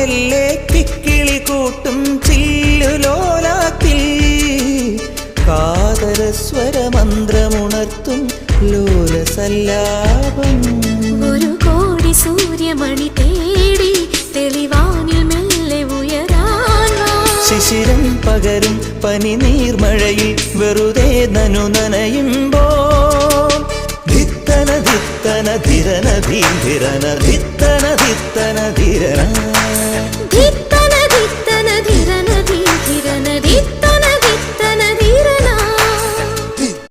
മെല്ലെ കിക്കിളി കൂട്ടും ചില്ലുലോലാത്തിൽ കാതരസ്വരമന്ത്രമുണർത്തും ലോലസല്ലാപം. ഒരു കോടി സൂര്യമണി തേടി തെളിവാനിൽ മെല്ലെ ഉയരാൻ ശിശിരം പകരും പനി നീർമഴയിൽ വെറുതെ നനു നനയുമ്പോൾ ധിത്തന ധിത്തന ധിരന ധീരന ധിത്തന ധിത്തന ധിരന